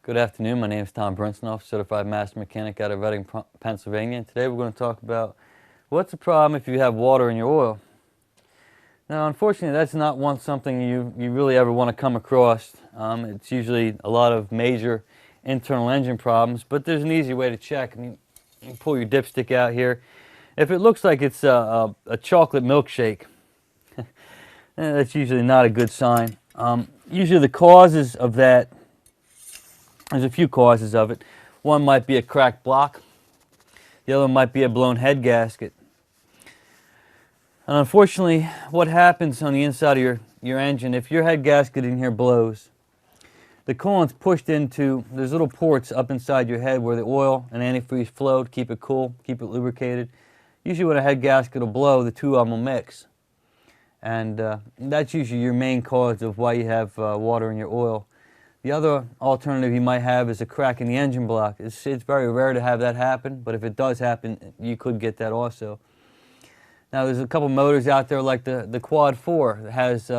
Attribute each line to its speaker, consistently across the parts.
Speaker 1: Good afternoon. My name is Tom Brinsonoff, Certified Master Mechanic out of Reading, Pennsylvania. And today we're going to talk about what's the problem if you have water in your oil. Now, unfortunately, that's not something you really ever want to come across. It's usually a lot of major internal engine problems, but there's an easy way to check. I mean, you pull your dipstick out here. If it looks like it's a chocolate milkshake, that's usually not a good sign. Usually the causes of that, there's a few causes of it. One might be a cracked block. The other might be a blown head gasket. And unfortunately, what happens on the inside of your engine, if your head gasket in here blows, the coolant's pushed into, there's little ports up inside your head where the oil and antifreeze flow to keep it cool, keep it lubricated. Usually when a head gasket will blow, the two of them will mix. And that's usually your main cause of why you have water in your oil. The other alternative you might have is a crack in the engine block. It's very rare to have that happen, but if it does happen, you could get that also. Now there's a couple motors out there like the Quad 4 that has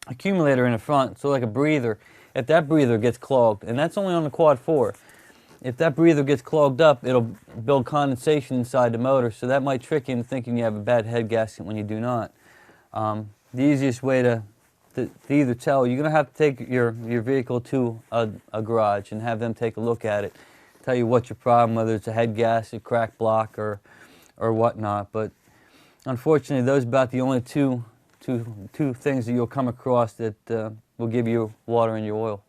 Speaker 1: accumulator in the front, so like a breather. If that breather gets clogged, and that's only on the Quad 4, if that breather gets clogged up, it'll build condensation inside the motor, so that might trick you into thinking you have a bad head gasket when you do not. The easiest way to either tell, you're going to have to take your vehicle to a garage and have them take a look at it, tell you what your problem, whether it's a head gasket, cracked block, or whatnot. But unfortunately, those are about the only two things that you'll come across that will give you water in your oil.